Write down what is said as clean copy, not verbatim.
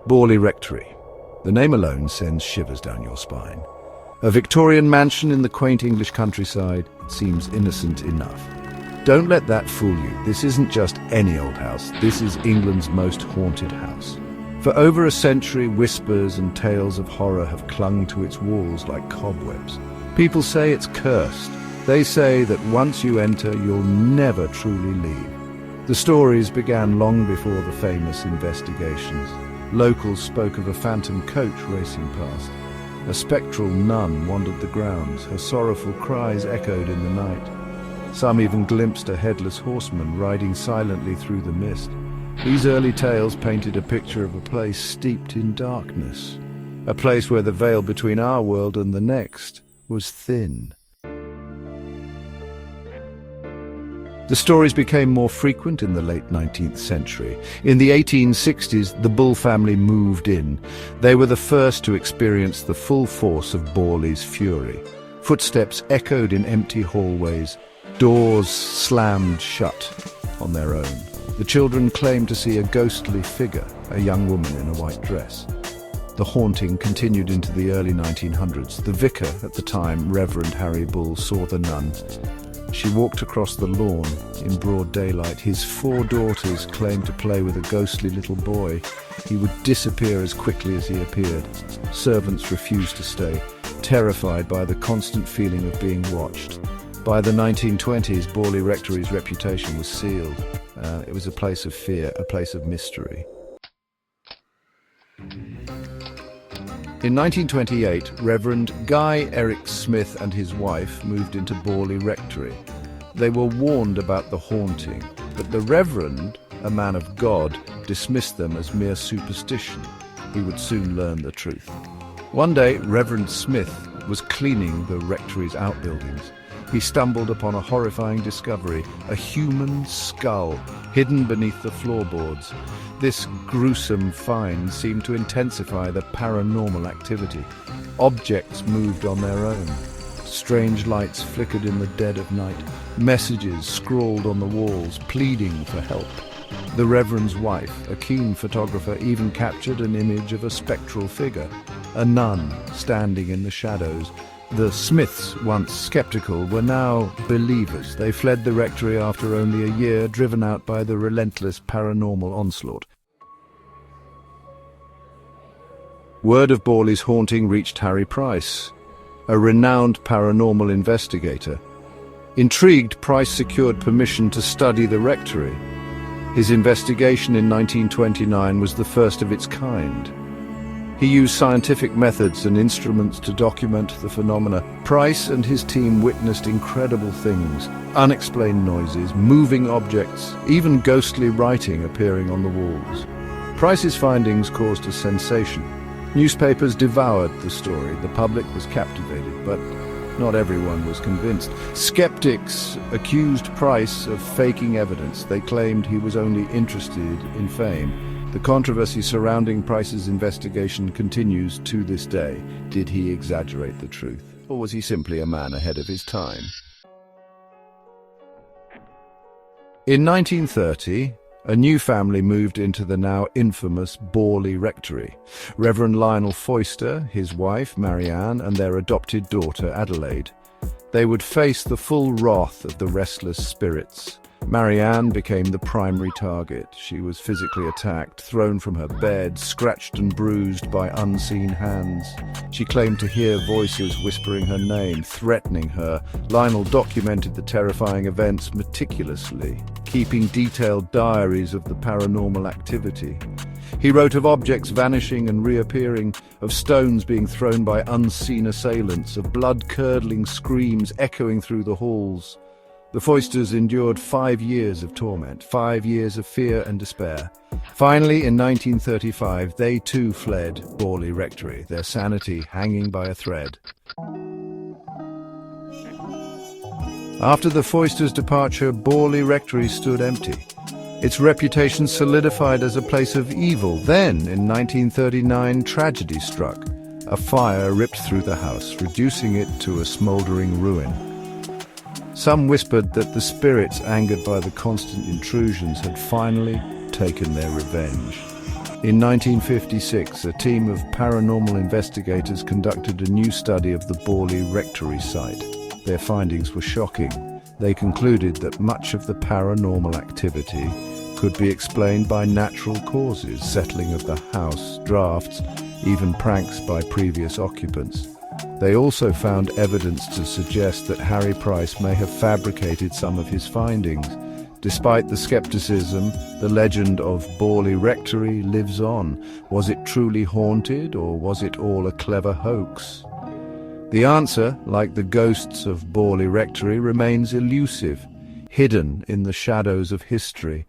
Borley Rectory. The name alone sends shivers down your spine. A Victorian mansion in the quaint English countryside seems innocent enough. Don't let that fool you. This isn't just any old house. This is England's most haunted house. For over a century, whispers and tales of horror have clung to its walls like cobwebs. People say it's cursed. They say that once you enter, you'll never truly leave. The stories began long before the famous investigations. Locals spoke of a phantom coach racing past. A spectral nun wandered the grounds. Her sorrowful cries echoed in the night. Some even glimpsed a headless horseman riding silently through the mist. These early tales painted a picture of a place steeped in darkness, a place where the veil between our world and the next was thin. The stories became more frequent in the late 19th century. In the 1860s, the Bull family moved in. They were the first to experience the full force of Borley's fury. Footsteps echoed in empty hallways, doors slammed shut on their own. The children claimed to see a ghostly figure, a young woman in a white dress. The haunting continued into the early 1900s. The vicar at the time, Reverend Harry Bull, saw the nun. She walked across the lawn in broad daylight. His 4 daughters claimed to play with a ghostly little boy. He would disappear as quickly as he appeared. Servants refused to stay, terrified by the constant feeling of being watched. By the 1920s, Borley Rectory's reputation was sealed. It was a place of fear, a place of mystery. In 1928, Reverend Guy Eric Smith and his wife moved into Borley Rectory. They were warned about the haunting, but the Reverend, a man of God, dismissed them as mere superstition. He would soon learn the truth. One day, Reverend Smith was cleaning the rectory's outbuildings. He stumbled upon a horrifying discovery, a human skull hidden beneath the floorboards. This gruesome find seemed to intensify the paranormal activity. Objects moved on their own. Strange lights flickered in the dead of night. Messages scrawled on the walls, pleading for help. The Reverend's wife, a keen photographer, even captured an image of a spectral figure, a nun standing in the shadows. The Smiths, once skeptical, were now believers. They fled the rectory after only a year, driven out by the relentless paranormal onslaught. Word of Borley's haunting reached Harry Price, a renowned paranormal investigator. Intrigued, Price secured permission to study the rectory. His investigation in 1929 was the first of its kind. He used scientific methods and instruments to document the phenomena. Price and his team witnessed incredible things, unexplained noises, moving objects, even ghostly writing appearing on the walls. Price's findings caused a sensation. Newspapers devoured the story. The public was captivated, but not everyone was convinced. Skeptics accused Price of faking evidence. They claimed he was only interested in fame. The controversy surrounding Price's investigation continues to this day. Did he exaggerate the truth, or was he simply a man ahead of his time? In 1930, a new family moved into the now infamous Borley Rectory. Reverend Lionel Foyster, his wife Marianne, and their adopted daughter Adelaide. They would face the full wrath of the restless spirits. Marianne became the primary target. She was physically attacked, thrown from her bed, scratched and bruised by unseen hands. She claimed to hear voices whispering her name, threatening her. Lionel documented the terrifying events meticulously, keeping detailed diaries of the paranormal activity. He wrote of objects vanishing and reappearing, of stones being thrown by unseen assailants, of blood-curdling screams echoing through the halls. The Foysters endured 5 years of torment, 5 years of fear and despair. Finally, in 1935, they too fled Borley Rectory, their sanity hanging by a thread. After the Foysters' departure, Borley Rectory stood empty. Its reputation solidified as a place of evil. Then, in 1939, tragedy struck. A fire ripped through the house, reducing it to a smouldering ruin. Some whispered that the spirits, angered by the constant intrusions, had finally taken their revenge. In 1956, a team of paranormal investigators conducted a new study of the Borley Rectory site. Their findings were shocking. They concluded that much of the paranormal activity could be explained by natural causes, settling of the house, drafts, even pranks by previous occupants. They also found evidence to suggest that Harry Price may have fabricated some of his findings. Despite the skepticism, the legend of Borley Rectory lives on. Was it truly haunted, or was it all a clever hoax? The answer, like the ghosts of Borley Rectory, remains elusive, hidden in the shadows of history.